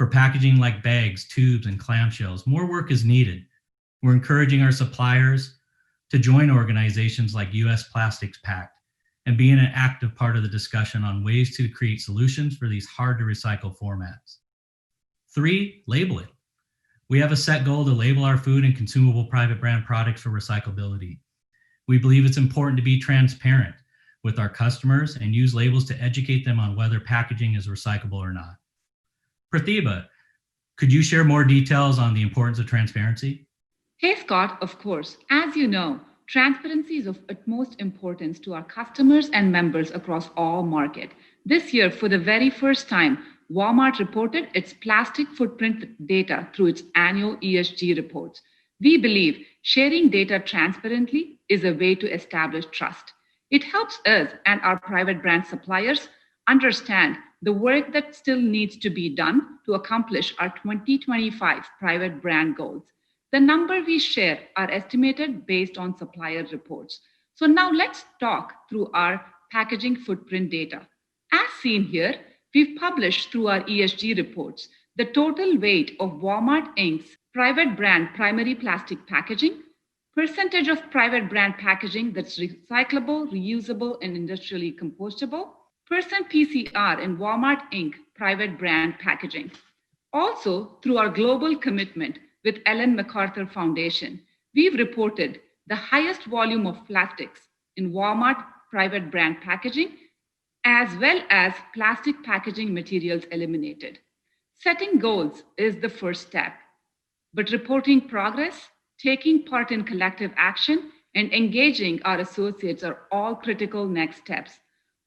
For packaging like bags, tubes, and clamshells, more work is needed. We're encouraging our suppliers to join organizations like US Plastics Pact and be an active part of the discussion on ways to create solutions for these hard to recycle formats. 3, labeling. We have a set goal to label our food and consumable private brand products for recyclability. We believe it's important to be transparent with our customers and use labels to educate them on whether packaging is recyclable or not. Pratibha, could you share more details on the importance of transparency? Hey, Scott, of course. As you know, transparency is of utmost importance to our customers and members across all markets. This year, for the very first time, Walmart reported its plastic footprint data through its annual ESG reports. We believe sharing data transparently is a way to establish trust. It helps us and our private brand suppliers understand the work that still needs to be done to accomplish our 2025 private brand goals. The number we share are estimated based on supplier reports. So now let's talk through our packaging footprint data. As seen here, we've published through our ESG reports the total weight of Walmart Inc.'s private brand primary plastic packaging, percentage of private brand packaging that's recyclable, reusable, and industrially compostable, percent PCR in Walmart Inc. private brand packaging. Also, through our global commitment with Ellen MacArthur Foundation, we've reported the highest volume of plastics in Walmart private brand packaging, as well as plastic packaging materials eliminated. Setting goals is the first step, but reporting progress, taking part in collective action, and engaging our associates are all critical next steps.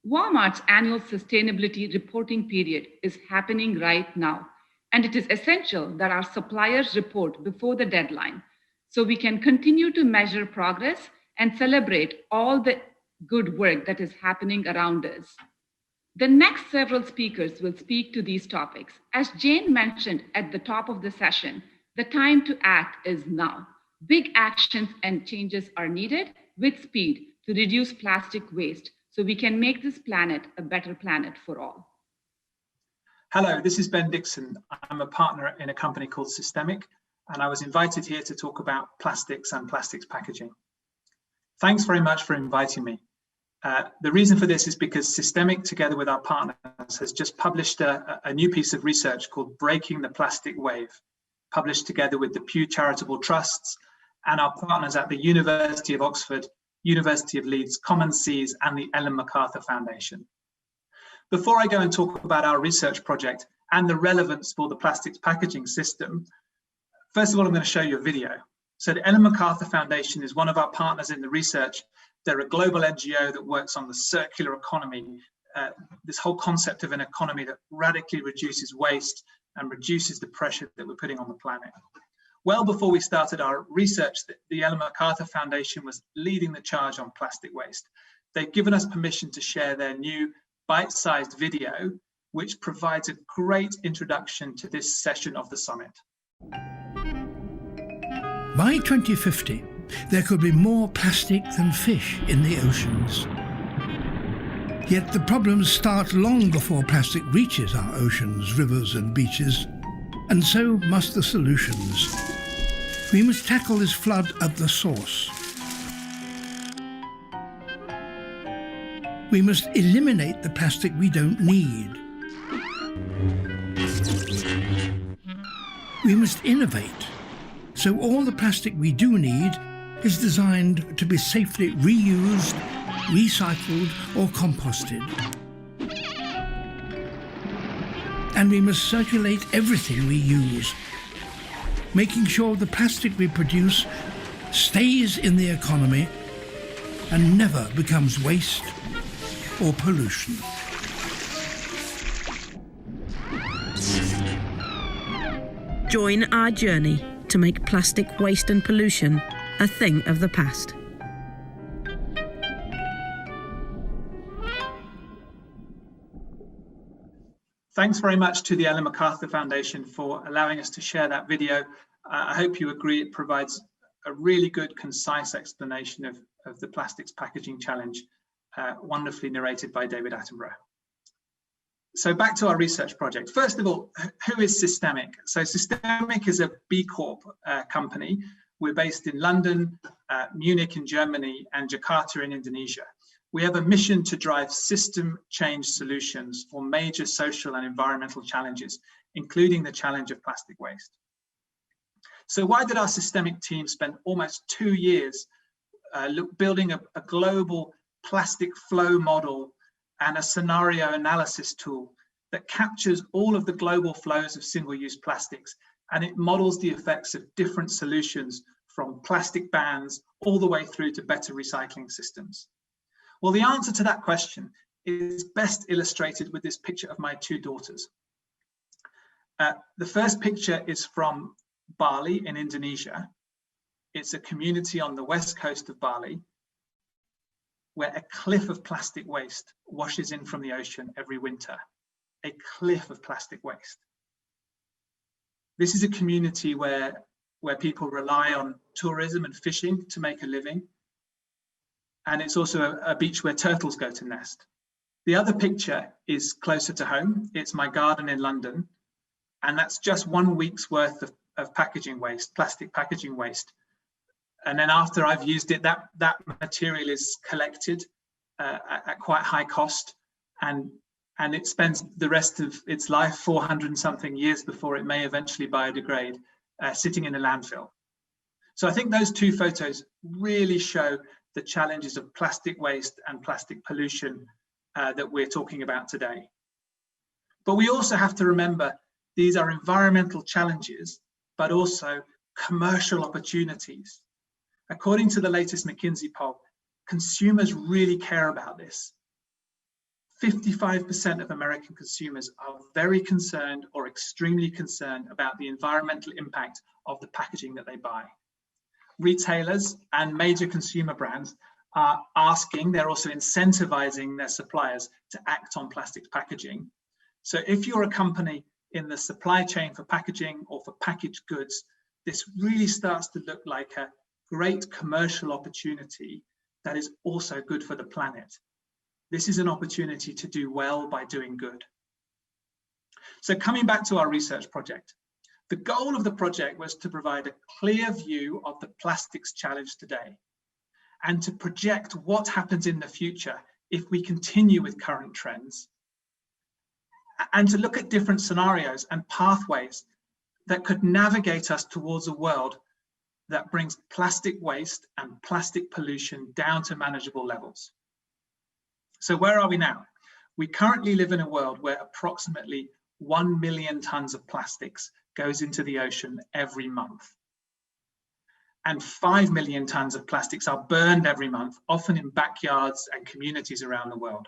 Walmart's annual sustainability reporting period is happening right now, and it is essential that our suppliers report before the deadline so we can continue to measure progress and celebrate all the good work that is happening around us. The next several speakers will speak to these topics. As Jane mentioned at the top of the session, the time to act is now. Big actions and changes are needed with speed to reduce plastic waste so we can make this planet a better planet for all. Hello, this is Ben Dixon. I'm a partner in a company called Systemic, and I was invited here to talk about plastics and plastics packaging. Thanks very much for inviting me. The reason for this is because Systemic, together with our partners, has just published a new piece of research called Breaking the Plastic Wave, published together with the Pew Charitable Trusts and our partners at the University of Oxford, University of Leeds Common Seas, and the Ellen MacArthur Foundation. Before I go and talk about our research project and the relevance for the plastics packaging system, first of all, I'm going to show you a video. So the Ellen MacArthur Foundation is one of our partners in the research. They're a global NGO that works on the circular economy, this whole concept of an economy that radically reduces waste and reduces the pressure that we're putting on the planet. Well before we started our research, the Ellen MacArthur Foundation was leading the charge on plastic waste. They've given us permission to share their new bite-sized video, which provides a great introduction to this session of the summit. By 2050, there could be more plastic than fish in the oceans. Yet the problems start long before plastic reaches our oceans, rivers and beaches, and so must the solutions. We must tackle this flood at the source. We must eliminate the plastic we don't need. We must innovate, so all the plastic we do need is designed to be safely reused, recycled or composted. And we must circulate everything we use, making sure the plastic we produce stays in the economy and never becomes waste or pollution. Join our journey to make plastic waste and pollution a thing of the past. Thanks very much to the Ellen MacArthur Foundation for allowing us to share that video. I hope you agree it provides a really good, concise explanation of the plastics packaging challenge, wonderfully narrated by David Attenborough. So back to our research project. First of all, who is Systemic? So Systemic is a B Corp company. We're based in London, Munich in Germany, and Jakarta in Indonesia. We have a mission to drive system change solutions for major social and environmental challenges, including the challenge of plastic waste. So why did our Systemic team spend almost 2 years building a global plastic flow model and a scenario analysis tool that captures all of the global flows of single-use plastics, and it models the effects of different solutions from plastic bans all the way through to better recycling systems? Well, the answer to that question is best illustrated with this picture of my 2 daughters. The first picture is from Bali in Indonesia. It's a community on the west coast of Bali where a cliff of plastic waste washes in from the ocean every winter. A cliff of plastic waste. This is a community where people rely on tourism and fishing to make a living. And it's also a beach where turtles go to nest. The other picture is closer to home. It's my garden in London. And that's just 1 week's worth of packaging waste, plastic packaging waste. And then after I've used it, that material is collected at quite high cost, and it spends the rest of its life, 400 and something years before it may eventually biodegrade, sitting in a landfill. So I think those 2 photos really show the challenges of plastic waste and plastic pollution that we're talking about today. But we also have to remember these are environmental challenges, but also commercial opportunities. According to the latest McKinsey poll, consumers really care about this. 55% of American consumers are very concerned or extremely concerned about the environmental impact of the packaging that they buy. Retailers and major consumer brands are asking, they're also incentivizing their suppliers to act on plastic packaging. So if you're a company in the supply chain for packaging or for packaged goods, this really starts to look like a great commercial opportunity that is also good for the planet. This is an opportunity to do well by doing good. So coming back to our research project, the goal of the project was to provide a clear view of the plastics challenge today and to project what happens in the future if we continue with current trends, and to look at different scenarios and pathways that could navigate us towards a world that brings plastic waste and plastic pollution down to manageable levels. So where are we now? We currently live in a world where approximately 1 million tons of plastics goes into the ocean every month. And 5 million tons of plastics are burned every month, often in backyards and communities around the world.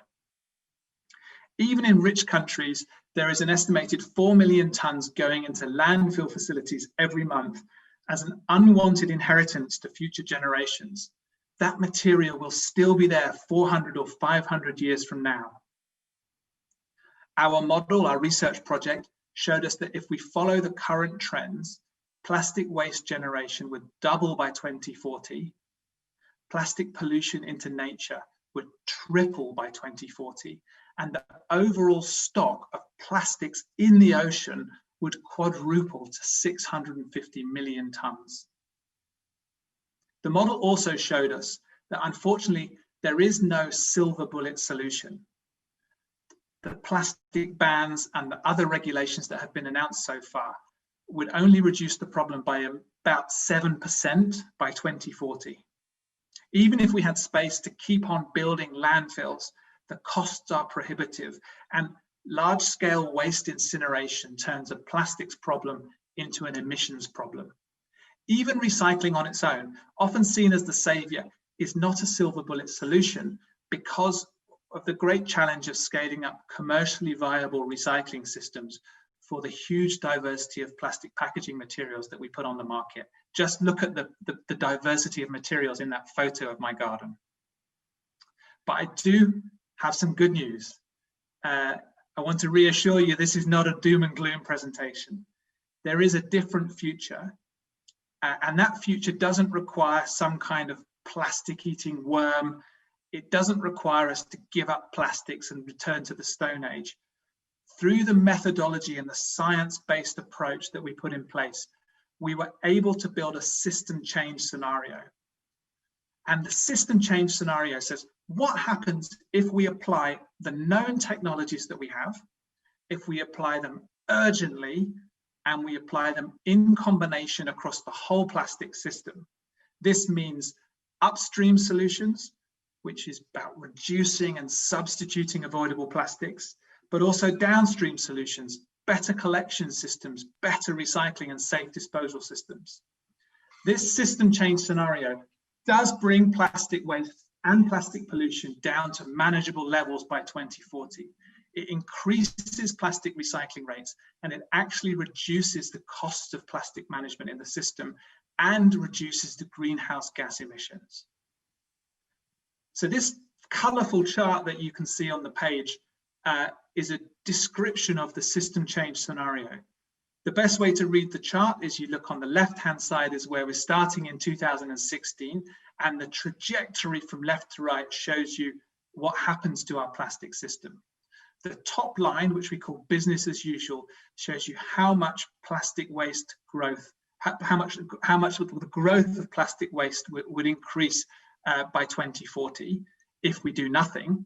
Even in rich countries, there is an estimated 4 million tons going into landfill facilities every month as an unwanted inheritance to future generations. That material will still be there 400 or 500 years from now. Our model, our research project, showed us that if we follow the current trends, plastic waste generation would double by 2040, plastic pollution into nature would triple by 2040, and the overall stock of plastics in the ocean would quadruple to 650 million tons. The model also showed us that unfortunately, there is no silver bullet solution. The plastic bans and the other regulations that have been announced so far would only reduce the problem by about 7% by 2040. Even if we had space to keep on building landfills, the costs are prohibitive, and large-scale waste incineration turns a plastics problem into an emissions problem. Even recycling on its own, often seen as the savior, is not a silver bullet solution because of the great challenge of scaling up commercially viable recycling systems for the huge diversity of plastic packaging materials that we put on the market. Just look at the diversity of materials in that photo of my garden. But I do have some good news. I want to reassure you, this is not a doom and gloom presentation. There is a different future, and that future doesn't require some kind of plastic-eating worm. It doesn't require us to give up plastics and return to the Stone Age. through the methodology and the science-based approach that we put in place, we were able to build a system change scenario. And the system change scenario says, what happens if we apply the known technologies that we have, if we apply them urgently, and we apply them in combination across the whole plastic system? This means upstream solutions, which is about reducing and substituting avoidable plastics, but also downstream solutions, better collection systems, better recycling and safe disposal systems. This system change scenario does bring plastic waste and plastic pollution down to manageable levels by 2040. It increases plastic recycling rates, and it actually reduces the cost of plastic management in the system and reduces the greenhouse gas emissions. So this colorful chart that you can see on the page is a description of the system change scenario. The best way to read the chart is you look on the left-hand side is where we're starting in 2016, and the trajectory from left to right shows you what happens to our plastic system. The top line, which we call business as usual, shows you how much plastic waste growth, how much the growth of plastic waste would increase by 2040 if we do nothing.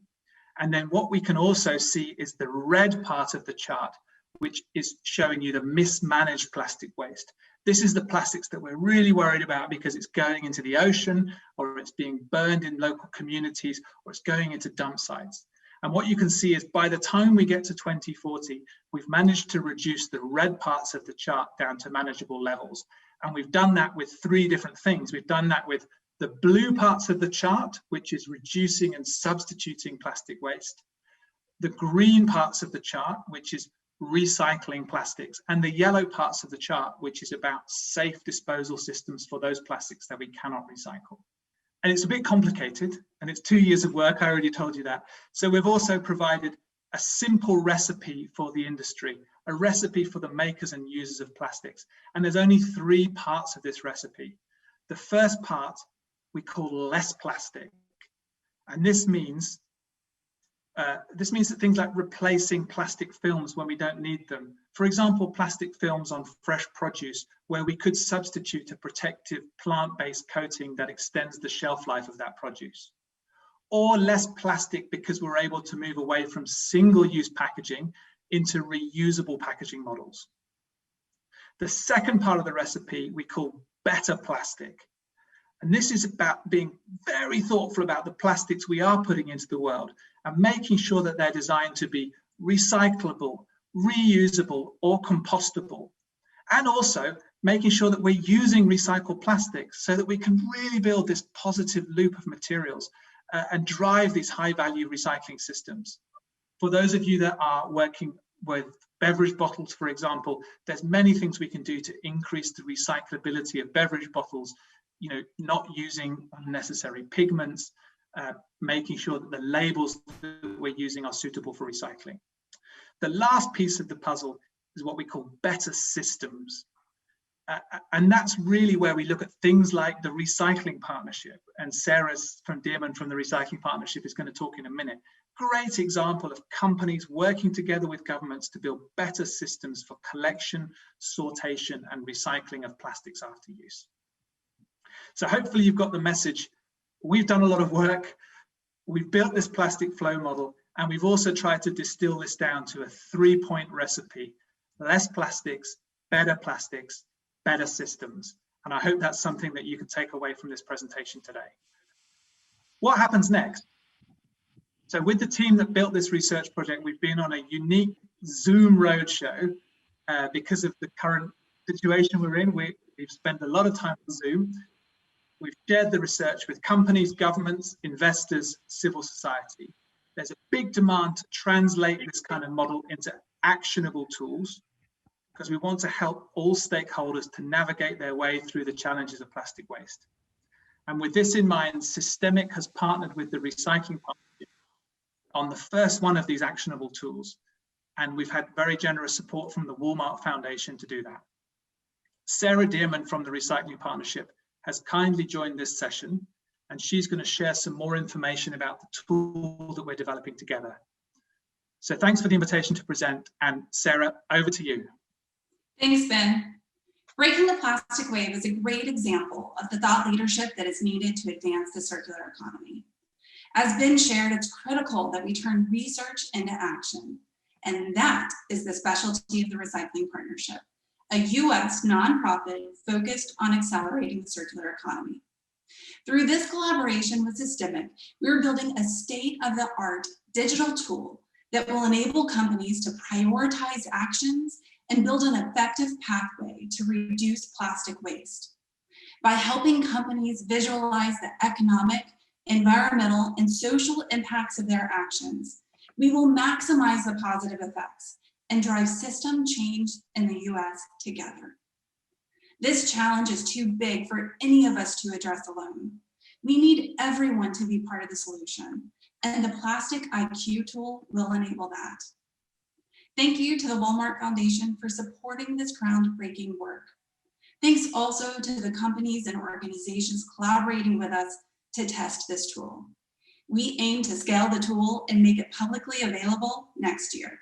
And then what we can also see is the red part of the chart, which is showing you the mismanaged plastic waste. This is the plastics that we're really worried about because it's going into the ocean, or it's being burned in local communities, or it's going into dump sites. And what you can see is by the time we get to 2040, we've managed to reduce the red parts of the chart down to manageable levels. And we've done that with three different things. We've done that with the blue parts of the chart, which is reducing and substituting plastic waste, the green parts of the chart, which is recycling plastics, and the yellow parts of the chart, which is about safe disposal systems for those plastics that we cannot recycle. And it's a bit complicated, and it's 2 years of work, I already told you that. So we've also provided a simple recipe for the industry, a recipe for the makers and users of plastics. And there's only 3 parts of this recipe. The first part we call less plastic. And this means that things like replacing plastic films when we don't need them. For example, plastic films on fresh produce, where we could substitute a protective plant-based coating that extends the shelf life of that produce. Or less plastic because we're able to move away from single-use packaging into reusable packaging models. The second part of the recipe we call better plastic. And this is about being very thoughtful about the plastics we are putting into the world and making sure that they're designed to be recyclable, reusable, or compostable. And also making sure that we're using recycled plastics so that we can really build this positive loop of materials and drive these high-value recycling systems. For those of you that are working with beverage bottles, for example, there's many things we can do to increase the recyclability of beverage bottles, not using unnecessary pigments, making sure that the labels that we're using are suitable for recycling. The last piece of the puzzle is what we call better systems. And that's really where we look at things like the recycling partnership. And Sarah from Dearman from the recycling partnership is going to talk in a minute. Great example of companies working together with governments to build better systems for collection, sortation, and recycling of plastics after use. So hopefully you've got the message. We've done a lot of work. We've built this plastic flow model, and we've also tried to distill this down to a 3-point recipe: less plastics, better systems. And I hope that's something that you can take away from this presentation today. What happens next? So with the team that built this research project, we've been on a unique Zoom roadshow because of the current situation we're in. We've spent a lot of time on Zoom. We've shared the research with companies, governments, investors, civil society. There's a big demand to translate this kind of model into actionable tools, because we want to help all stakeholders to navigate their way through the challenges of plastic waste. And with this in mind, Systemic has partnered with the Recycling Partnership on the first one of these actionable tools. And we've had very generous support from the Walmart Foundation to do that. Sarah Dearman from the Recycling Partnership has kindly joined this session, and she's going to share some more information about the tool that we're developing together. So thanks for the invitation to present, and Sarah, over to you. Thanks, Ben. Breaking the Plastic Wave is a great example of the thought leadership that is needed to advance the circular economy. As Ben shared, it's critical that we turn research into action, and that is the specialty of the Recycling Partnership, a US nonprofit focused on accelerating the circular economy. Through this collaboration with Systemic, we're building a state-of-the-art digital tool that will enable companies to prioritize actions and build an effective pathway to reduce plastic waste. By helping companies visualize the economic, environmental, and social impacts of their actions, we will maximize the positive effects and drive system change in the US together. This challenge is too big for any of us to address alone. We need everyone to be part of the solution, and the Plastic IQ tool will enable that. Thank you to the Walmart Foundation for supporting this groundbreaking work. Thanks also to the companies and organizations collaborating with us to test this tool. We aim to scale the tool and make it publicly available next year.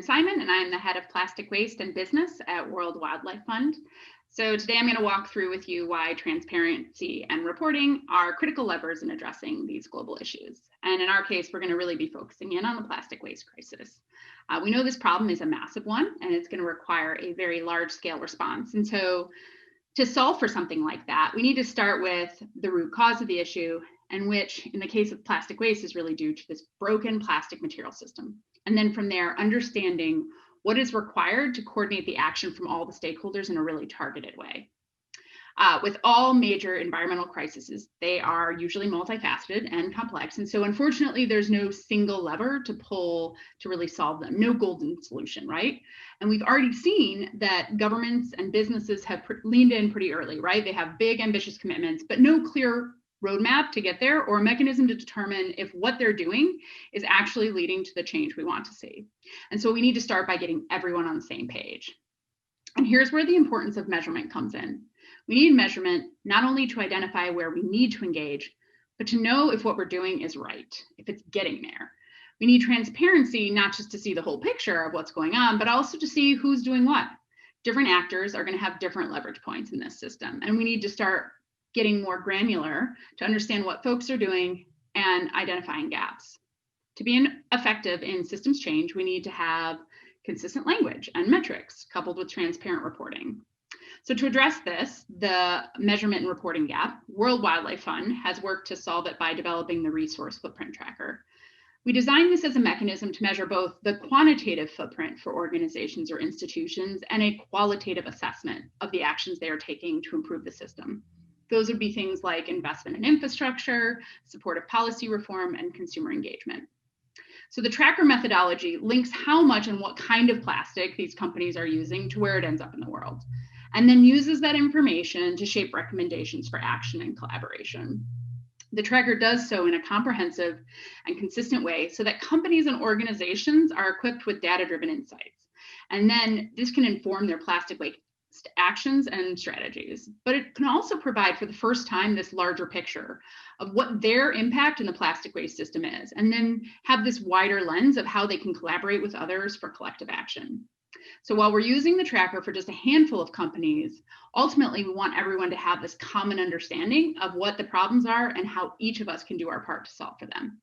Simon, and I'm the head of plastic waste and business at World Wildlife Fund. So today I'm going to walk through with you why transparency and reporting are critical levers in addressing these global issues. And in our case, we're going to really be focusing in on the plastic waste crisis. We know this problem is a massive one, and it's going to require a very large scale response. And so to solve for something like that, we need to start with the root cause of the issue, and which in the case of plastic waste is really due to this broken plastic material system. And then from there, understanding what is required to coordinate the action from all the stakeholders in a really targeted way. With all major environmental crises, they are usually multifaceted and complex. And so unfortunately, there's no single lever to pull to really solve them, no golden solution, right? And we've already seen that governments and businesses have leaned in pretty early, right? They have big, ambitious commitments, but no clear roadmap to get there or a mechanism to determine if what they're doing is actually leading to the change we want to see. And so we need to start by getting everyone on the same page. And here's where the importance of measurement comes in. We need measurement not only to identify where we need to engage, but to know if what we're doing is right, if it's getting there. We need transparency, not just to see the whole picture of what's going on, but also to see who's doing what. Different actors are going to have different leverage points in this system, and we need to start getting more granular to understand what folks are doing and identifying gaps. To be effective in systems change, we need to have consistent language and metrics coupled with transparent reporting. So to address this, the measurement and reporting gap, World Wildlife Fund has worked to solve it by developing the Resource Footprint Tracker. We designed this as a mechanism to measure both the quantitative footprint for organizations or institutions and a qualitative assessment of the actions they are taking to improve the system. Those would be things like investment in infrastructure, supportive policy reform, and consumer engagement. So the tracker methodology links how much and what kind of plastic these companies are using to where it ends up in the world, and then uses that information to shape recommendations for action and collaboration. The tracker does so in a comprehensive and consistent way so that companies and organizations are equipped with data-driven insights. And then this can inform their plastic waste actions and strategies. But it can also provide for the first time this larger picture of what their impact in the plastic waste system is, and then have this wider lens of how they can collaborate with others for collective action. So while we're using the tracker for just a handful of companies, ultimately we want everyone to have this common understanding of what the problems are and how each of us can do our part to solve for them.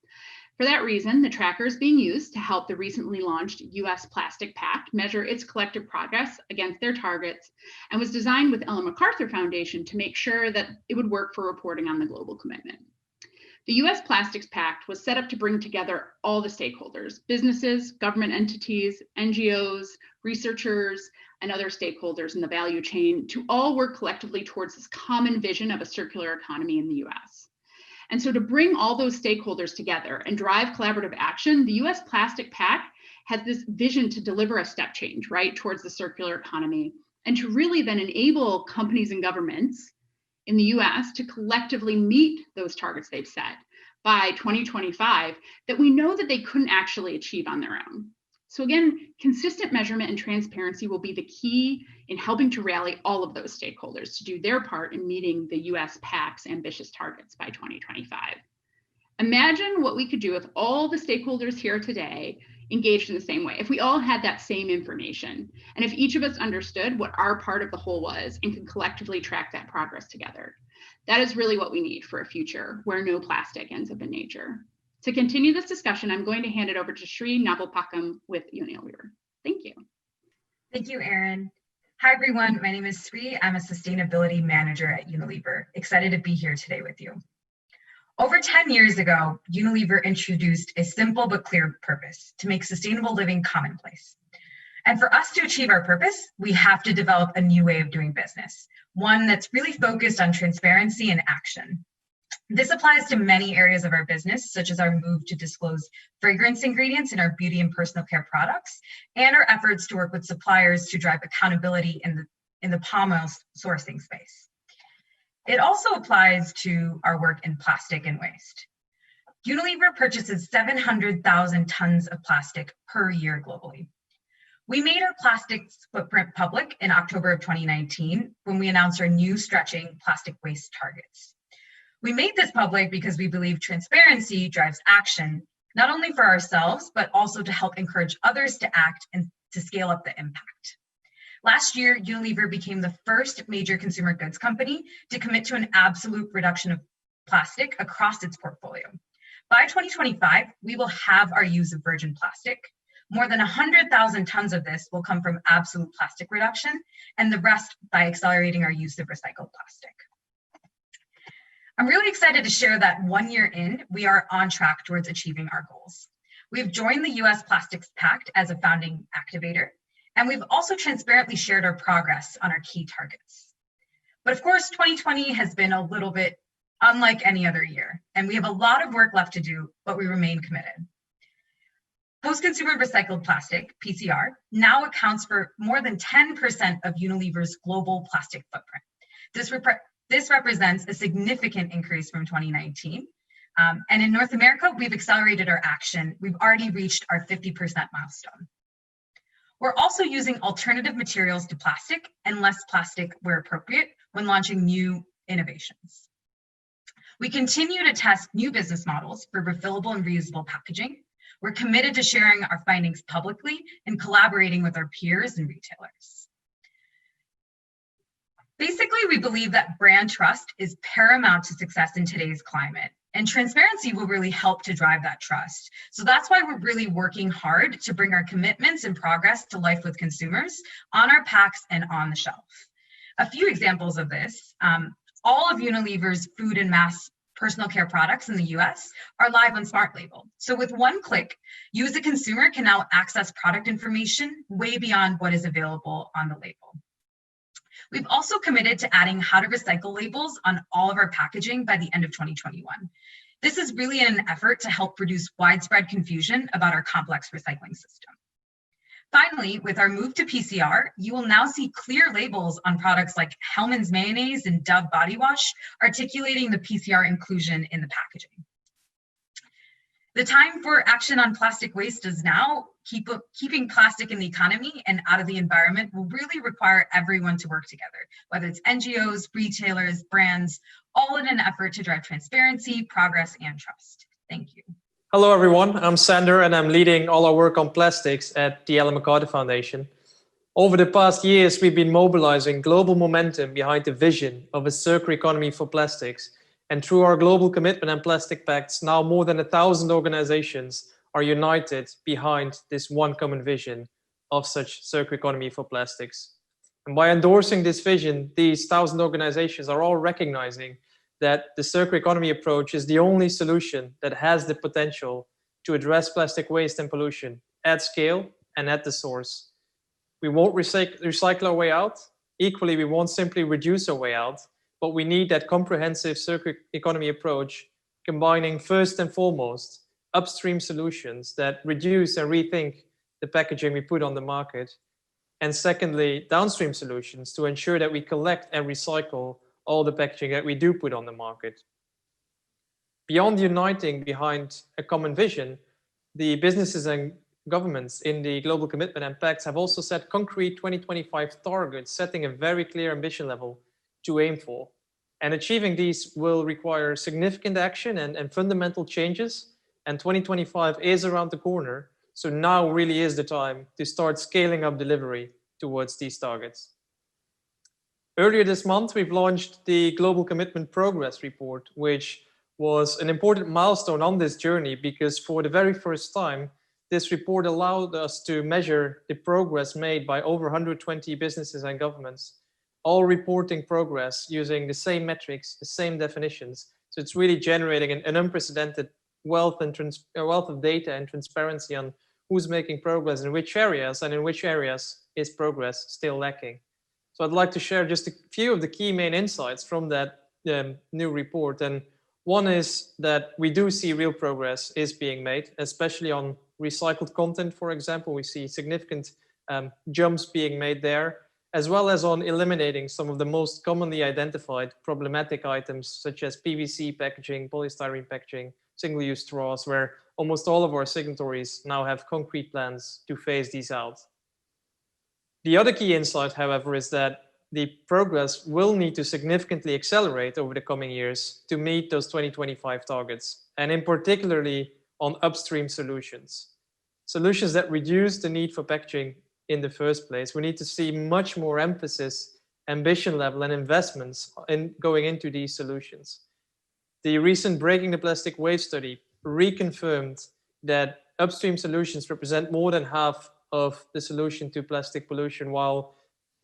For that reason, the tracker is being used to help the recently launched US Plastic Pact measure its collective progress against their targets, and was designed with Ellen MacArthur Foundation to make sure that it would work for reporting on the global commitment. The US Plastics Pact was set up to bring together all the stakeholders, businesses, government entities, NGOs, researchers, and other stakeholders in the value chain to all work collectively towards this common vision of a circular economy in the US. And so to bring all those stakeholders together and drive collaborative action, the US Plastic Pact has this vision to deliver a step change, right, towards the circular economy, and to really then enable companies and governments in the US to collectively meet those targets they've set by 2025 that we know that they couldn't actually achieve on their own. So again, consistent measurement and transparency will be the key in helping to rally all of those stakeholders to do their part in meeting the US Pact's ambitious targets by 2025. Imagine what we could do if all the stakeholders here today engaged in the same way, if we all had that same information, and if each of us understood what our part of the whole was and could collectively track that progress together. That is really what we need for a future where no plastic ends up in nature. To continue this discussion, I'm going to hand it over to Sri Navalpakam with Unilever. Thank you. Thank you, Erin. Hi, everyone. My name is Sri. I'm a sustainability manager at Unilever. Excited to be here today with you. Over 10 years ago, Unilever introduced a simple but clear purpose: to make sustainable living commonplace. And for us to achieve our purpose, we have to develop a new way of doing business, one that's really focused on transparency and action. This applies to many areas of our business, such as our move to disclose fragrance ingredients in our beauty and personal care products, and our efforts to work with suppliers to drive accountability in the palm oil sourcing space. It also applies to our work in plastic and waste. Unilever purchases 700,000 tons of plastic per year globally. We made our plastics footprint public in October of 2019 when we announced our new stretching plastic waste targets. We made this public because we believe transparency drives action, not only for ourselves, but also to help encourage others to act and to scale up the impact. Last year, Unilever became the first major consumer goods company to commit to an absolute reduction of plastic across its portfolio. By 2025, we will have our use of virgin plastic. More than 100,000 tons of this will come from absolute plastic reduction, and the rest by accelerating our use of recycled plastic. I'm really excited to share that 1 year in, we are on track towards achieving our goals. We've joined the US Plastics Pact as a founding activator, and we've also transparently shared our progress on our key targets. But of course, 2020 has been a little bit unlike any other year, and we have a lot of work left to do, but we remain committed. Post-consumer recycled plastic, PCR, now accounts for more than 10% of Unilever's global plastic footprint. This represents a significant increase from 2019. And in North America, we've accelerated our action. We've already reached our 50% milestone. We're also using alternative materials to plastic and less plastic where appropriate when launching new innovations. We continue to test new business models for refillable and reusable packaging. We're committed to sharing our findings publicly and collaborating with our peers and retailers. Basically, we believe that brand trust is paramount to success in today's climate, and transparency will really help to drive that trust. So that's why we're really working hard to bring our commitments and progress to life with consumers on our packs and on the shelf. A few examples of this, all of Unilever's food and mass personal care products in the US are live on Smart Label. So with one click, you as a consumer can now access product information way beyond what is available on the label. We've also committed to adding how to recycle labels on all of our packaging by the end of 2021. This is really an effort to help reduce widespread confusion about our complex recycling system. Finally, with our move to PCR, you will now see clear labels on products like Hellmann's mayonnaise and Dove body wash, articulating the PCR inclusion in the packaging. The time for action on plastic waste is now. Keeping plastic in the economy and out of the environment will really require everyone to work together, whether it's NGOs, retailers, brands, all in an effort to drive transparency, progress, and trust. Thank you. Hello, everyone. I'm Sander, and I'm leading all our work on plastics at the Ellen MacArthur Foundation. Over the past years, we've been mobilizing global momentum behind the vision of a circular economy for plastics. And through our global commitment and plastic pacts, now more than 1,000 organizations are united behind this one common vision of such circular economy for plastics. And by endorsing this vision, these 1,000 organizations are all recognizing that the circular economy approach is the only solution that has the potential to address plastic waste and pollution at scale and at the source. We won't recycle our way out. Equally, we won't simply reduce our way out, but we need that comprehensive circular economy approach, combining first and foremost upstream solutions that reduce and rethink the packaging we put on the market. And secondly, downstream solutions to ensure that we collect and recycle all the packaging that we do put on the market. Beyond uniting behind a common vision, the businesses and governments in the global commitment and pacts have also set concrete 2025 targets, setting a very clear ambition level to aim for. And achieving these will require significant action and fundamental changes. And 2025 is around the corner. So now really is the time to start scaling up delivery towards these targets. Earlier this month, we've launched the Global Commitment Progress Report, which was an important milestone on this journey because for the very first time, this report allowed us to measure the progress made by over 120 businesses and governments, all reporting progress using the same metrics, the same definitions. So it's really generating an unprecedented wealth of data and transparency on who's making progress in which areas and in which areas is progress still lacking. So I'd like to share just a few of the key main insights from that new report. And one is that we do see real progress is being made, especially on recycled content, for example. We see significant jumps being made there, as well as on eliminating some of the most commonly identified problematic items, such as PVC packaging, polystyrene packaging, single-use straws, where almost all of our signatories now have concrete plans to phase these out. The other key insight, however, is that the progress will need to significantly accelerate over the coming years to meet those 2025 targets, and in particularly on upstream solutions. Solutions that reduce the need for packaging in the first place. We need to see much more emphasis, ambition level, and investments in going into these solutions. The recent Breaking the Plastic Wave study reconfirmed that upstream solutions represent more than half of the solution to plastic pollution, while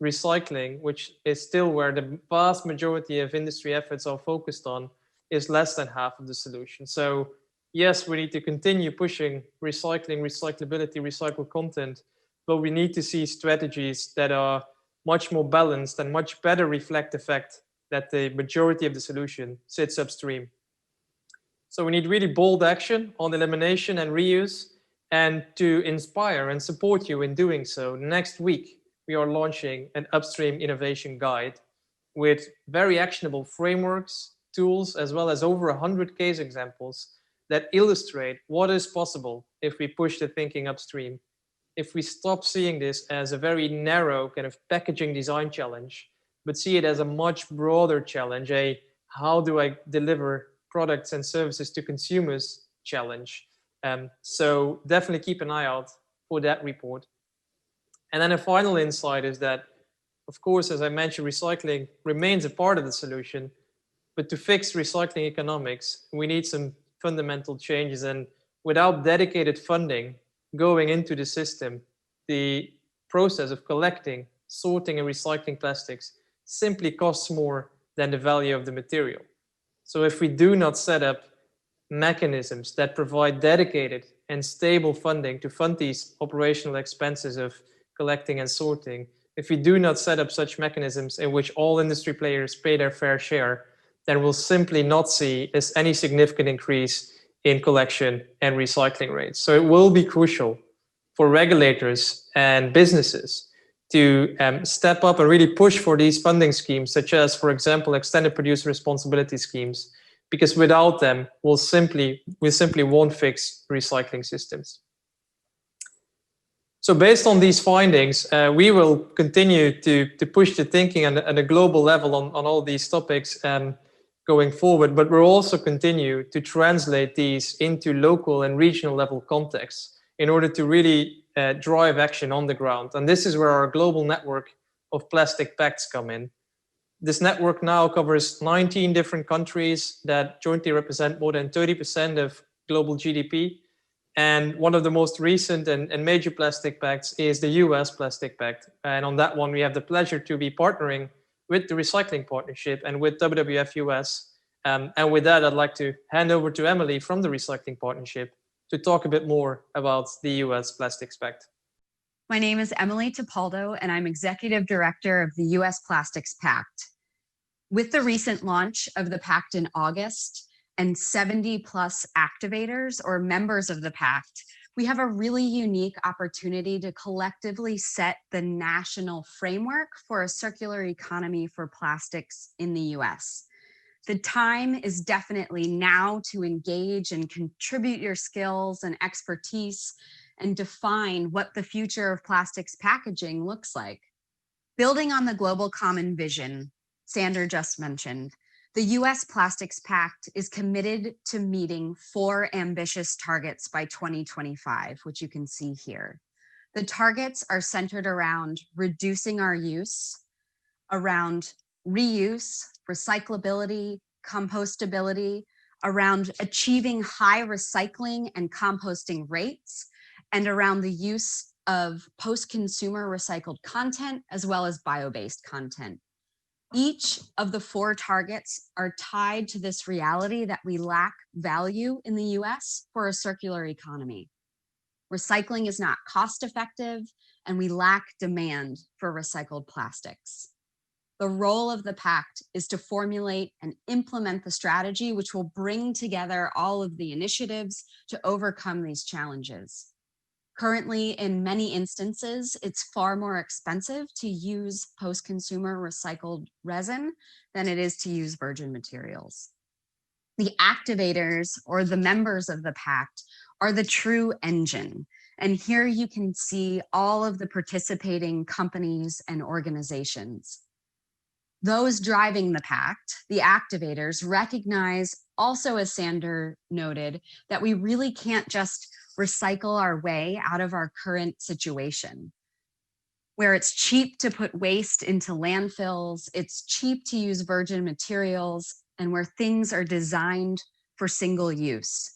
recycling, which is still where the vast majority of industry efforts are focused on, is less than half of the solution. So yes, we need to continue pushing recycling, recyclability, recycled content, but we need to see strategies that are much more balanced and much better reflect the fact that the majority of the solution sits upstream. So we need really bold action on elimination and reuse. And to inspire and support you in doing so, next week, we are launching an upstream innovation guide with very actionable frameworks, tools, as well as over 100 case examples that illustrate what is possible if we push the thinking upstream. If we stop seeing this as a very narrow kind of packaging design challenge, but see it as a much broader challenge, how do I deliver products and services to consumers challenge. So definitely keep an eye out for that report. And then a final insight is that, of course, as I mentioned, recycling remains a part of the solution, but to fix recycling economics, we need some fundamental changes. And without dedicated funding going into the system, the process of collecting, sorting, and recycling plastics simply costs more than the value of the material. So if we do not set up mechanisms that provide dedicated and stable funding to fund these operational expenses of collecting and sorting, if we do not set up such mechanisms in which all industry players pay their fair share, then we'll simply not see any significant increase in collection and recycling rates. So it will be crucial for regulators and businesses to step up and really push for these funding schemes, such as, for example, extended producer responsibility schemes, because without them, we simply won't fix recycling systems. So based on these findings, we will continue to push the thinking at a global level on all these topics going forward, but we'll also continue to translate these into local and regional level contexts in order to really drive action on the ground. And this is where our global network of plastic pacts come in. This network now covers 19 different countries that jointly represent more than 30% of global GDP. And one of the most recent and major plastic pacts is the US Plastic Pact. And on that one, we have the pleasure to be partnering with the Recycling Partnership and with WWF US. And with that, I'd like to hand over to Emily from the Recycling Partnership to talk a bit more about the US Plastics Pact. My name is Emily Topaldo, and I'm Executive Director of the US Plastics Pact. With the recent launch of the Pact in August and 70 plus activators or members of the Pact, we have a really unique opportunity to collectively set the national framework for a circular economy for plastics in the US. The time is definitely now to engage and contribute your skills and expertise and define what the future of plastics packaging looks like. Building on the global common vision Sander just mentioned, the US Plastics Pact is committed to meeting 4 ambitious targets by 2025, which you can see here. The targets are centered around reducing our use, around reuse, recyclability, compostability, around achieving high recycling and composting rates, and around the use of post-consumer recycled content as well as bio-based content. Each of the 4 targets are tied to this reality that we lack value in the US for a circular economy. Recycling is not cost effective, and we lack demand for recycled plastics. The role of the Pact is to formulate and implement the strategy which will bring together all of the initiatives to overcome these challenges. Currently, in many instances, it's far more expensive to use post-consumer recycled resin than it is to use virgin materials. The activators, or the members of the Pact, are the true engine. And here you can see all of the participating companies and organizations. Those driving the Pact, the activators, recognize, also as Sander noted, that we really can't just recycle our way out of our current situation, where it's cheap to put waste into landfills, it's cheap to use virgin materials, and where things are designed for single use.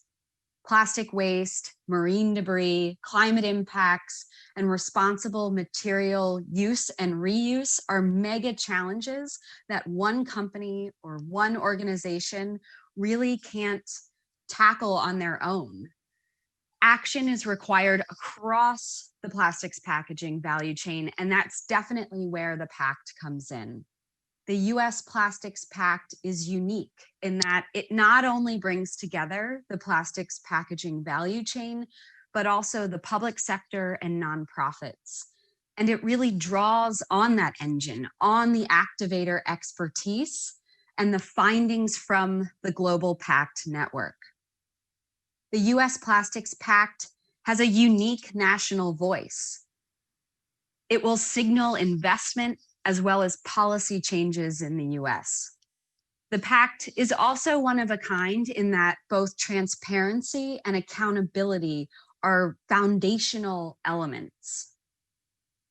Plastic waste, marine debris, climate impacts, and responsible material use and reuse are mega challenges that one company or one organization really can't tackle on their own. Action is required across the plastics packaging value chain, and that's definitely where the Pact comes in. The US Plastics Pact is unique in that it not only brings together the plastics packaging value chain, but also the public sector and nonprofits. And it really draws on that engine, on the activator expertise and the findings from the Global Pact network. The US Plastics Pact has a unique national voice. It will signal investment as well as policy changes in the US. The Pact is also one of a kind in that both transparency and accountability are foundational elements.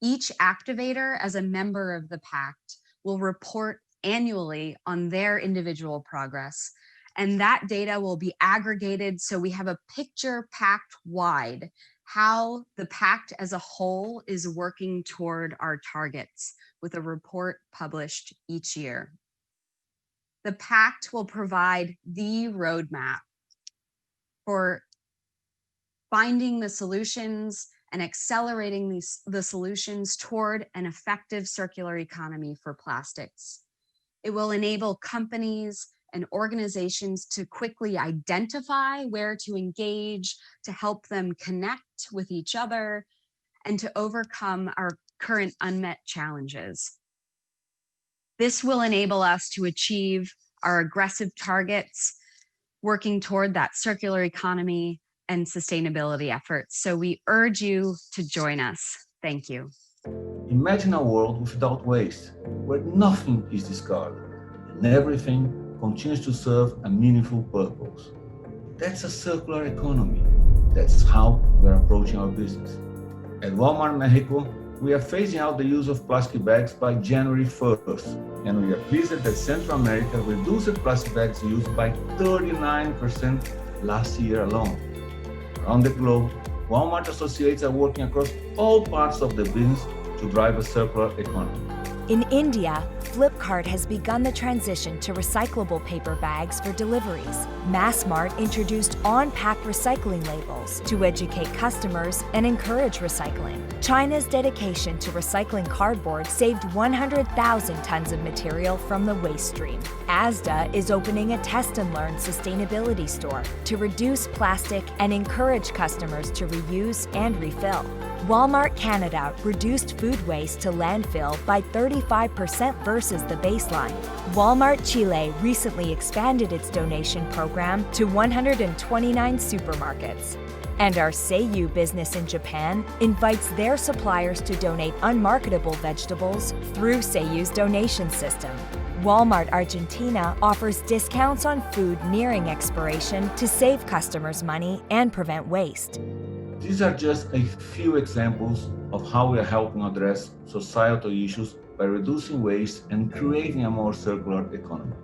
Each activator as a member of the Pact will report annually on their individual progress, and that data will be aggregated so we have a picture Pact-wide how the pact as a whole is working toward our targets with a report published each year. The pact will provide the roadmap for finding the solutions and accelerating the solutions toward an effective circular economy for plastics. It will enable companies and organizations to quickly identify where to engage, to help them connect with each other, and to overcome our current unmet challenges. This will enable us to achieve our aggressive targets, working toward that circular economy and sustainability efforts. So we urge you to join us. Thank you. Imagine a world without waste, where nothing is discarded and everything continues to serve a meaningful purpose. That's a circular economy. That's how we're approaching our business. At Walmart Mexico, we are phasing out the use of plastic bags by January 1st, and we are pleased that Central America reduced plastic bags use by 39% last year alone. Around the globe, Walmart associates are working across all parts of the business to drive a circular economy. In India, Flipkart has begun the transition to recyclable paper bags for deliveries. Massmart introduced on-pack recycling labels to educate customers and encourage recycling. China's dedication to recycling cardboard saved 100,000 tons of material from the waste stream. Asda is opening a test and learn sustainability store to reduce plastic and encourage customers to reuse and refill. Walmart Canada reduced food waste to landfill by 35% versus the baseline. Walmart Chile recently expanded its donation program to 129 supermarkets. And our Seiyu business in Japan invites their suppliers to donate unmarketable vegetables through Seiyu's donation system. Walmart Argentina offers discounts on food nearing expiration to save customers money and prevent waste. These are just a few examples of how we are helping address societal issues by reducing waste and creating a more circular economy.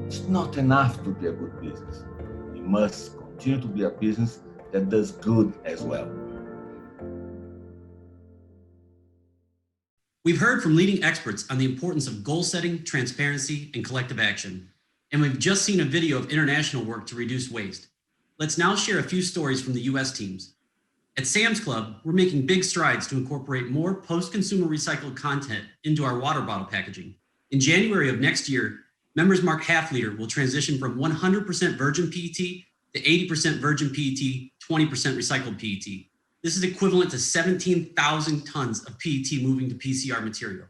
It's not enough to be a good business. We must continue to be a business that does good as well. We've heard from leading experts on the importance of goal setting, transparency, and collective action. And we've just seen a video of international work to reduce waste. Let's now share a few stories from the US teams. At Sam's Club, we're making big strides to incorporate more post-consumer recycled content into our water bottle packaging. In January of next year, members marked half liter will transition from 100% virgin PET to 80% virgin PET, 20% recycled PET. This is equivalent to 17,000 tons of PET moving to PCR material.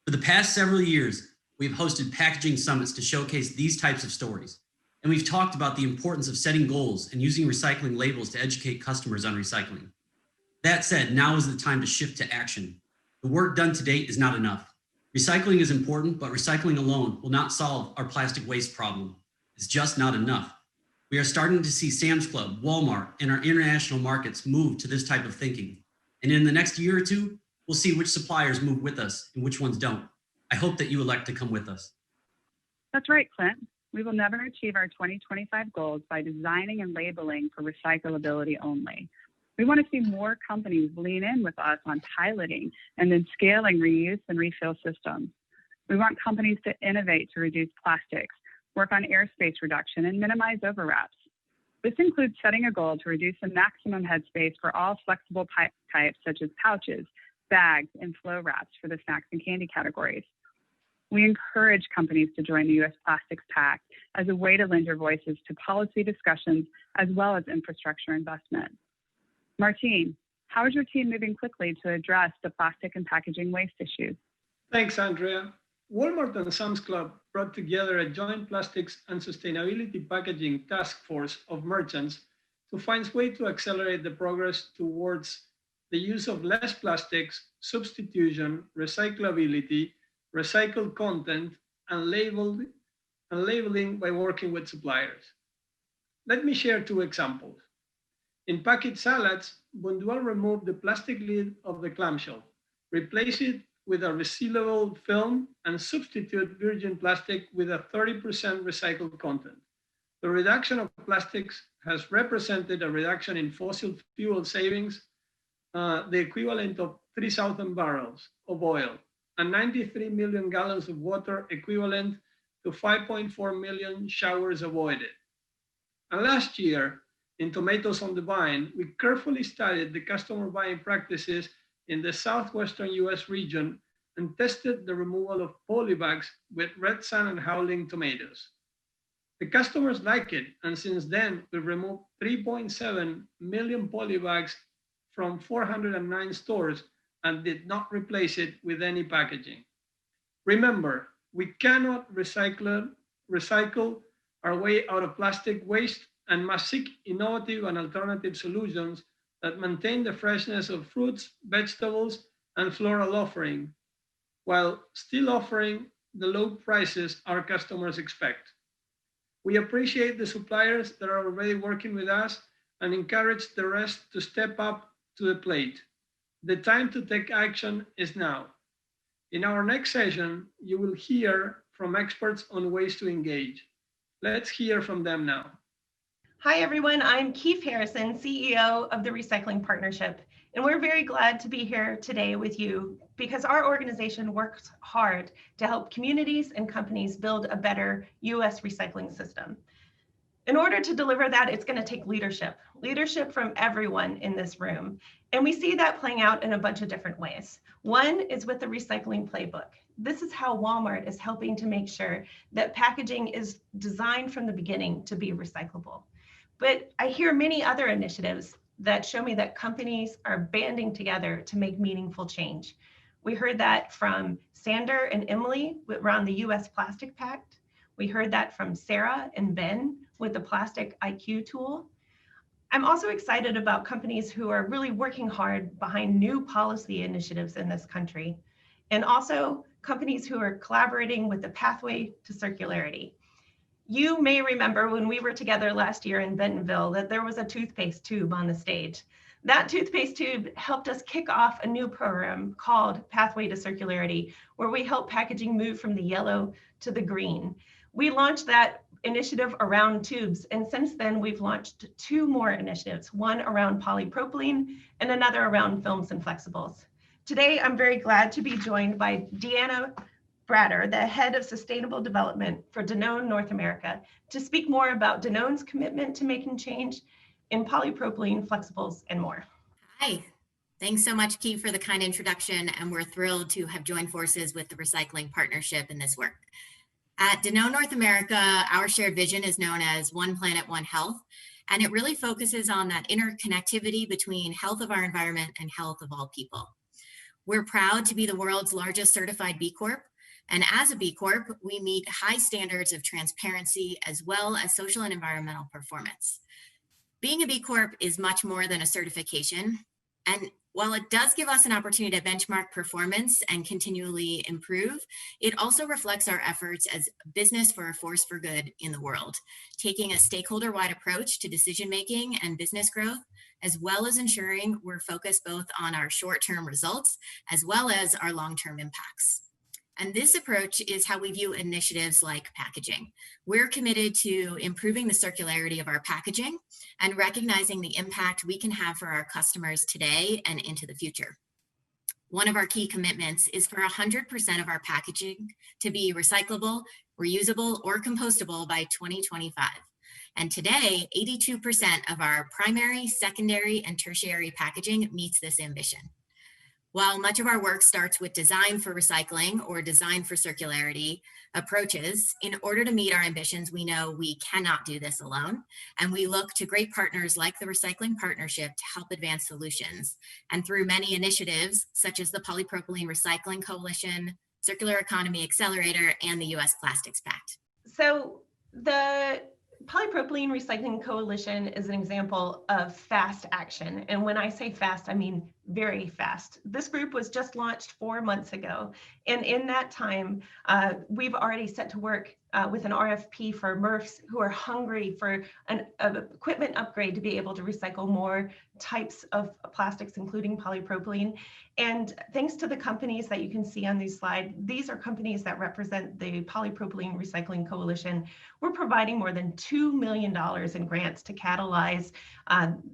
For the past several years, we've hosted packaging summits to showcase these types of stories. And we've talked about the importance of setting goals and using recycling labels to educate customers on recycling. That said, now is the time to shift to action. The work done to date is not enough. Recycling is important, but recycling alone will not solve our plastic waste problem. It's just not enough. We are starting to see Sam's Club, Walmart, and our international markets move to this type of thinking. And in the next year or two, we'll see which suppliers move with us and which ones don't. I hope that you elect to come with us. That's right, Clint. We will never achieve our 2025 goals by designing and labeling for recyclability only. We want to see more companies lean in with us on piloting and then scaling reuse and refill systems. We want companies to innovate to reduce plastics, work on airspace reduction, and minimize overwraps. This includes setting a goal to reduce the maximum headspace for all flexible pipe types such as pouches, bags, and flow wraps for the snacks and candy categories. We encourage companies to join the U.S. Plastics Pact as a way to lend your voices to policy discussions as well as infrastructure investment. Martin, how is your team moving quickly to address the plastic and packaging waste issues? Thanks, Andrea. Walmart and Sam's Club brought together a joint plastics and sustainability packaging task force of merchants to find ways to accelerate the progress towards the use of less plastics, substitution, recyclability, recycled content, and labeling by working with suppliers. Let me share two examples. In packaged salads, Bonduelle removed the plastic lid of the clamshell, replaced it with a resealable film, and substitute virgin plastic with a 30% recycled content. The reduction of plastics has represented a reduction in fossil fuel savings, the equivalent of 3,000 barrels of oil, and 93 million gallons of water, equivalent to 5.4 million showers avoided. And last year, in Tomatoes on the Vine, we carefully studied the customer buying practices in the southwestern US region and tested the removal of polybags with Red Sun and Howling tomatoes. The customers like it, and since then, we've removed 3.7 million polybags from 409 stores and did not replace it with any packaging. Remember, we cannot recycle our way out of plastic waste and must seek innovative and alternative solutions that maintain the freshness of fruits, vegetables, and floral offering, while still offering the low prices our customers expect. We appreciate the suppliers that are already working with us and encourage the rest to step up to the plate. The time to take action is now. In our next session, you will hear from experts on ways to engage. Let's hear from them now. Hi, everyone. I'm Keith Harrison, CEO of the Recycling Partnership, and we're very glad to be here today with you because our organization works hard to help communities and companies build a better U.S. recycling system. In order to deliver that, it's going to take leadership from everyone in this room. And we see that playing out in a bunch of different ways. One is with the recycling playbook. This is how Walmart is helping to make sure that packaging is designed from the beginning to be recyclable. But I hear many other initiatives that show me that companies are banding together to make meaningful change. We heard that from Sander and Emily around the US Plastic Pact. We heard that from Sarah and Ben with the Plastic IQ tool. I'm also excited about companies who are really working hard behind new policy initiatives in this country, and also companies who are collaborating with the Pathway to Circularity. You may remember when we were together last year in Bentonville that there was a toothpaste tube on the stage. That toothpaste tube helped us kick off a new program called Pathway to Circularity, where we help packaging move from the yellow to the green. We launched that initiative around tubes, and since then we've launched 2 more initiatives, one around polypropylene and another around films and flexibles. Today, I'm very glad to be joined by Deanna Bratter, the head of sustainable development for Danone North America, to speak more about Danone's commitment to making change in polypropylene, flexibles, and more. Hi, thanks so much, Keith, for the kind introduction, and we're thrilled to have joined forces with the Recycling Partnership in this work. At Danone North America, our shared vision is known as One Planet, One Health, and it really focuses on that interconnectivity between health of our environment and health of all people. We're proud to be the world's largest certified B Corp, and as a B Corp, we meet high standards of transparency as well as social and environmental performance. Being a B Corp is much more than a certification, and while it does give us an opportunity to benchmark performance and continually improve, it also reflects our efforts as a business for a force for good in the world, taking a stakeholder-wide approach to decision-making and business growth, as well as ensuring we're focused both on our short-term results as well as our long-term impacts. And this approach is how we view initiatives like packaging. We're committed to improving the circularity of our packaging and recognizing the impact we can have for our customers today and into the future. One of our key commitments is for 100% of our packaging to be recyclable, reusable, or compostable by 2025. And today, 82% of our primary, secondary, and tertiary packaging meets this ambition. While much of our work starts with design for recycling or design for circularity approaches, in order to meet our ambitions, we know we cannot do this alone. And we look to great partners like the Recycling Partnership to help advance solutions. And through many initiatives, such as the Polypropylene Recycling Coalition, Circular Economy Accelerator, and the US Plastics Pact. So the Polypropylene Recycling Coalition is an example of fast action. And when I say fast, I mean very fast. This group was just launched 4 months ago. And in that time, we've already set to work with an RFP for MRFs who are hungry for an equipment upgrade to be able to recycle more types of plastics, including polypropylene. And thanks to the companies that you can see on this slide, these are companies that represent the Polypropylene Recycling Coalition. We're providing more than $2 million in grants to catalyze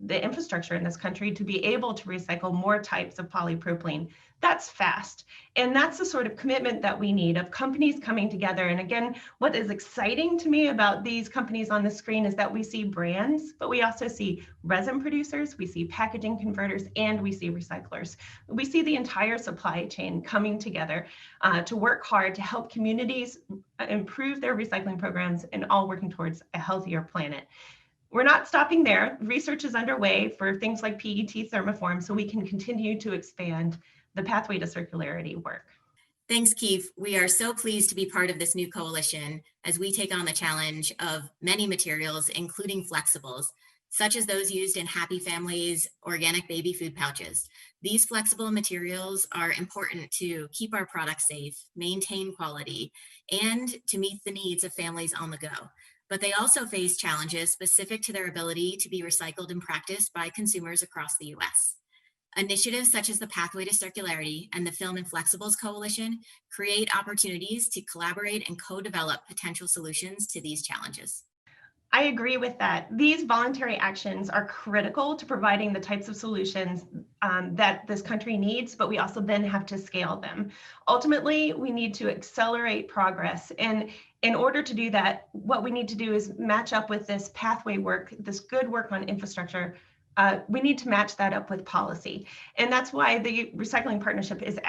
the infrastructure in this country to be able to recycle more types of polypropylene. That's fast. And that's the sort of commitment that we need of companies coming together. And again, what is exciting to me about these companies on the screen is that we see brands, but we also see resin producers, we see packaging converters, and we see recyclers. We see the entire supply chain coming together to work hard to help communities improve their recycling programs and all working towards a healthier planet. We're not stopping there. Research is underway for things like PET thermoform so we can continue to expand the pathway to circularity work. Thanks, Keith. We are so pleased to be part of this new coalition as we take on the challenge of many materials, including flexibles, such as those used in Happy Families organic baby food pouches. These flexible materials are important to keep our products safe, maintain quality, and to meet the needs of families on the go. But they also face challenges specific to their ability to be recycled in practice by consumers across the US. Initiatives such as the Pathway to Circularity and the Film and Flexibles Coalition create opportunities to collaborate and co-develop potential solutions to these challenges. I agree with that. These voluntary actions are critical to providing the types of solutions that this country needs, but we also then have to scale them. Ultimately, we need to accelerate progress. And in order to do that, what we need to do is match up with this pathway work, this good work on infrastructure. We need to match that up with policy. And that's why the Recycling Partnership is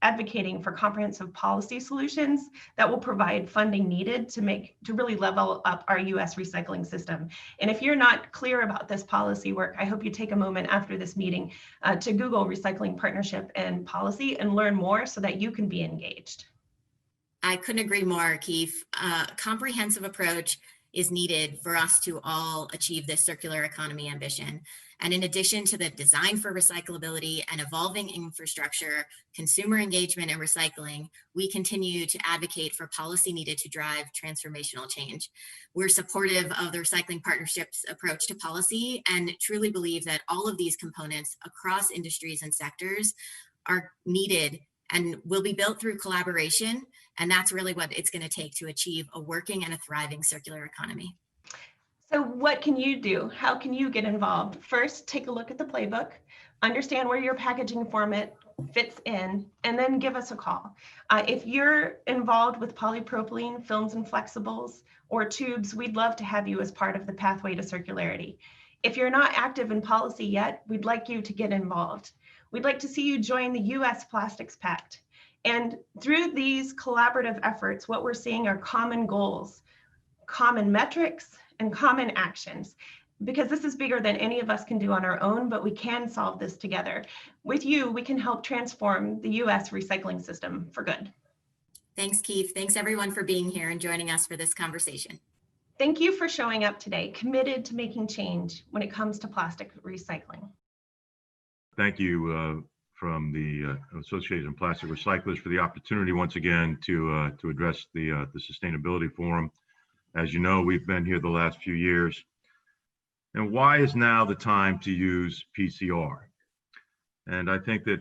advocating for comprehensive policy solutions that will provide funding needed to really level up our US recycling system. And if you're not clear about this policy work, I hope you take a moment after this meeting to Google Recycling Partnership and policy and learn more so that you can be engaged. I couldn't agree more, Keith. A comprehensive approach is needed for us to all achieve this circular economy ambition. And in addition to the design for recyclability and evolving infrastructure, consumer engagement and recycling, we continue to advocate for policy needed to drive transformational change. We're supportive of the Recycling Partnership's approach to policy and truly believe that all of these components across industries and sectors are needed and will be built through collaboration. And that's really what it's going to take to achieve a working and a thriving circular economy. So what can you do? How can you get involved? First, take a look at the playbook, understand where your packaging format fits in, and then give us a call. If you're involved with polypropylene, films and flexibles, or tubes, we'd love to have you as part of the Pathway to Circularity. If you're not active in policy yet, we'd like you to get involved. We'd like to see you join the US Plastics Pact. And through these collaborative efforts, what we're seeing are common goals, common metrics, and common actions, because this is bigger than any of us can do on our own, but we can solve this together. With you, we can help transform the US recycling system for good. Thanks, Keith. Thanks everyone for being here and joining us for this conversation. Thank you for showing up today, committed to making change when it comes to plastic recycling. Thank you from the Association of Plastic Recyclers for the opportunity once again to address the Sustainability Forum. As you know, we've been here the last few years. And why is now the time to use PCR? And I think that,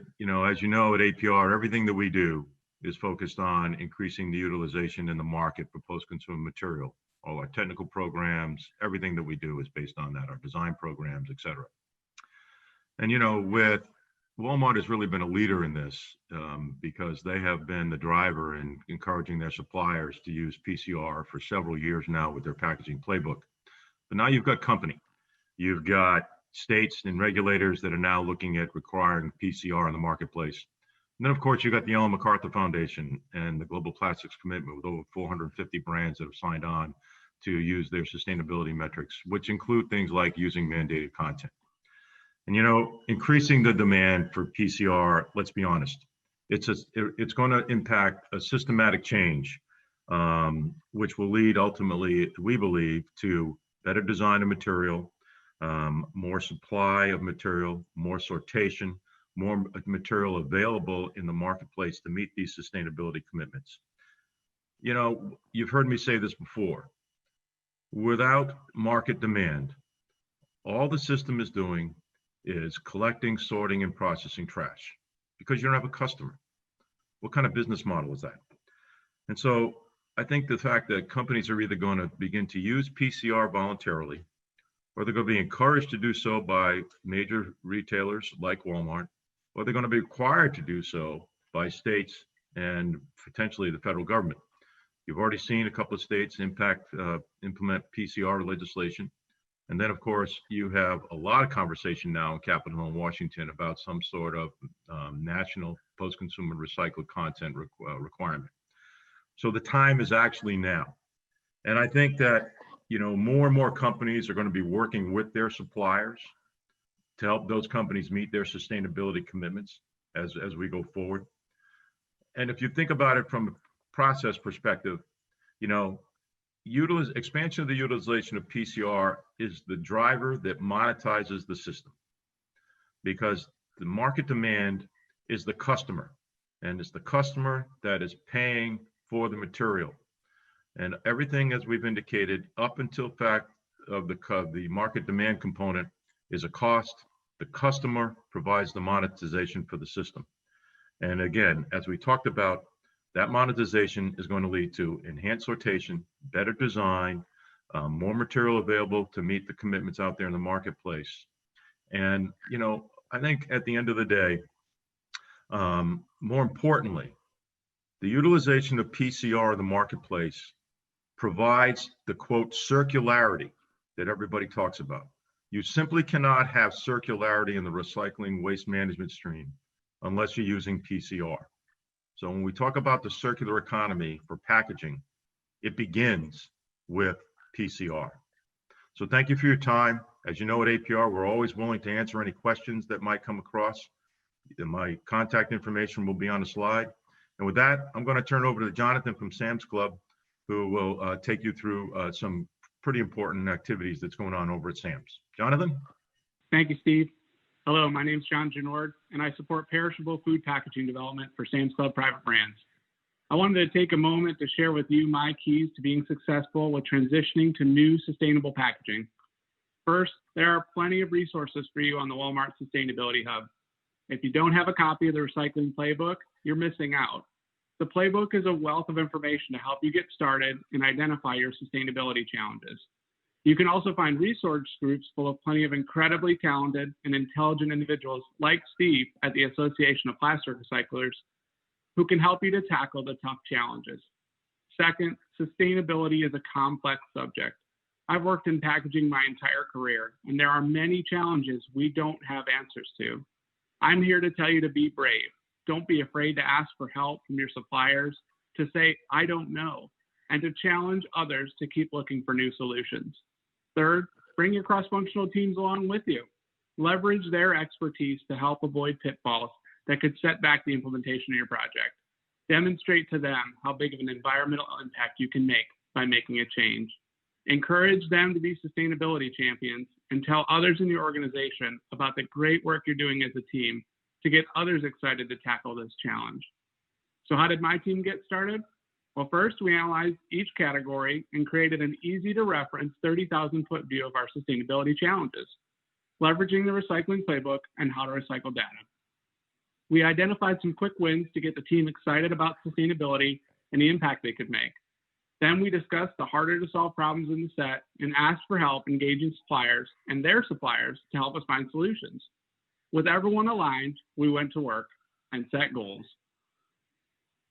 as you know, at APR, everything that we do is focused on increasing the utilization in the market for post-consumer material. All our technical programs, everything that we do is based on that, our design programs, et cetera. And, with Walmart has really been a leader in this because they have been the driver in encouraging their suppliers to use PCR for several years now with their packaging playbook. But now you've got company. You've got states and regulators that are now looking at requiring PCR in the marketplace. And then, of course, you've got the Ellen MacArthur Foundation and the Global Plastics Commitment with over 450 brands that have signed on to use their sustainability metrics, which include things like using mandated content. And, increasing the demand for PCR, let's be honest, it's going to impact a systematic change, which will lead ultimately, we believe, to better design of material, more supply of material, more sortation, more material available in the marketplace to meet these sustainability commitments. You know, you've heard me say this before. Without market demand, all the system is doing is collecting, sorting, and processing trash because you don't have a customer. What kind of business model is that? And so I think the fact that companies are either going to begin to use PCR voluntarily, or they're going to be encouraged to do so by major retailers like Walmart, or they're going to be required to do so by states and potentially the federal government. You've already seen a couple of states implement PCR legislation. And then, of course, you have a lot of conversation now in Capitol Hill in Washington about some sort of national post-consumer recycled content requirement. So the time is actually now. And I think that, you know, more and more companies are going to be working with their suppliers to help those companies meet their sustainability commitments as we go forward. And if you think about it from a process perspective, you know, expansion of the utilization of PCR is the driver that monetizes the system, because the market demand is the customer, and it's the customer that is paying for the material. And everything, as we've indicated, up until fact of the market demand component is a cost. The customer provides the monetization for the system. And again, as we talked about, that monetization is going to lead to enhanced sortation, better design, more material available to meet the commitments out there in the marketplace. And, you know, I think at the end of the day, more importantly, the utilization of PCR in the marketplace provides the quote circularity that everybody talks about. You simply cannot have circularity in the recycling waste management stream unless you're using PCR. So when we talk about the circular economy for packaging, it begins with PCR. So thank you for your time. As you know, at APR, we're always willing to answer any questions that might come across. My contact information will be on the slide. And with that, I'm going to turn it over to Jonathan from Sam's Club, who will take you through some pretty important activities that's going on over at Sam's. Jonathan? Thank you, Steve. Hello, my name is John Genord, and I support perishable food packaging development for Sam's Club Private Brands. I wanted to take a moment to share with you my keys to being successful with transitioning to new sustainable packaging. First, there are plenty of resources for you on the Walmart Sustainability Hub. If you don't have a copy of the Recycling Playbook, you're missing out. The playbook is a wealth of information to help you get started and identify your sustainability challenges. You can also find resource groups full of plenty of incredibly talented and intelligent individuals like Steve at the Association of Plastic Recyclers, who can help you to tackle the tough challenges. Second, sustainability is a complex subject. I've worked in packaging my entire career, and there are many challenges we don't have answers to. I'm here to tell you to be brave. Don't be afraid to ask for help from your suppliers, to say, I don't know, and to challenge others to keep looking for new solutions. Third, bring your cross-functional teams along with you. Leverage their expertise to help avoid pitfalls that could set back the implementation of your project. Demonstrate to them how big of an environmental impact you can make by making a change. Encourage them to be sustainability champions and tell others in your organization about the great work you're doing as a team to get others excited to tackle this challenge. So how did my team get started? Well, first, we analyzed each category and created an easy-to-reference 30,000-foot view of our sustainability challenges, leveraging the Recycling Playbook and how to recycle data. We identified some quick wins to get the team excited about sustainability and the impact they could make. Then we discussed the harder-to-solve problems in the set and asked for help engaging suppliers and their suppliers to help us find solutions. With everyone aligned, we went to work and set goals.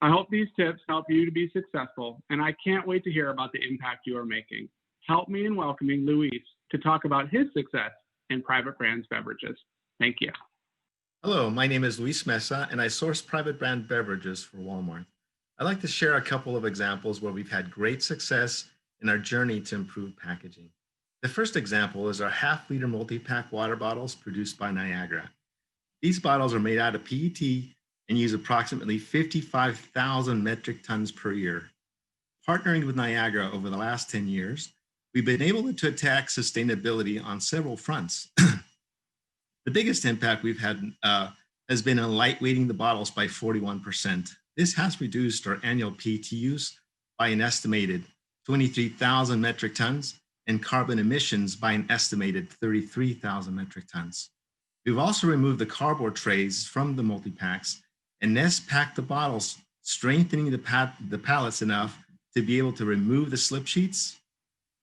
I hope these tips help you to be successful, and I can't wait to hear about the impact you are making. Help me in welcoming Luis to talk about his success in private brands beverages. Thank you. Hello, my name is Luis Mesa, and I source private brand beverages for Walmart. I'd like to share a couple of examples where we've had great success in our journey to improve packaging. The first example is our half-liter multi-pack water bottles produced by Niagara. These bottles are made out of PET and use approximately 55,000 metric tons per year. Partnering with Niagara over the last 10 years, we've been able to attack sustainability on several fronts. The biggest impact we've had has been in lightweighting the bottles by 41%. This has reduced our annual PET use by an estimated 23,000 metric tons and carbon emissions by an estimated 33,000 metric tons. We've also removed the cardboard trays from the multi-packs and nest packed the bottles, strengthening the pallets enough to be able to remove the slip sheets.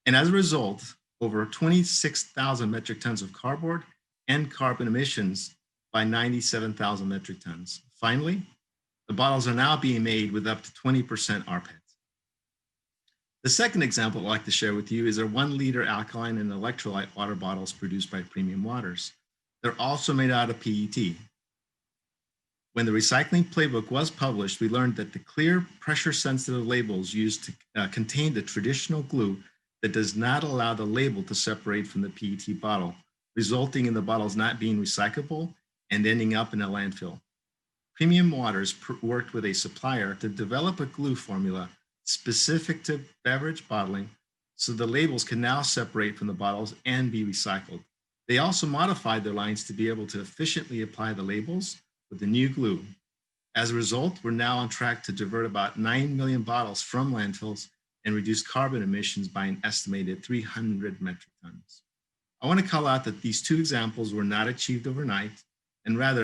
And as a result, over 26,000 metric tons of cardboard and carbon emissions by 97,000 metric tons. Finally, the bottles are now being made with up to 20% rPET. The second example I'd like to share with you is our 1 liter alkaline and electrolyte water bottles produced by Premium Waters. They're also made out of PET. When the recycling playbook was published, we learned that the clear pressure-sensitive labels used to contain the traditional glue that does not allow the label to separate from the PET bottle, resulting in the bottles not being recyclable and ending up in a landfill. Premium Waters worked with a supplier to develop a glue formula specific to beverage bottling, so the labels can now separate from the bottles and be recycled. They also modified their lines to be able to efficiently apply the labels with the new glue. As a result, we're now on track to divert about 9 million bottles from landfills and reduce carbon emissions by an estimated 300 metric tons. I want to call out that these two examples were not achieved overnight, and rather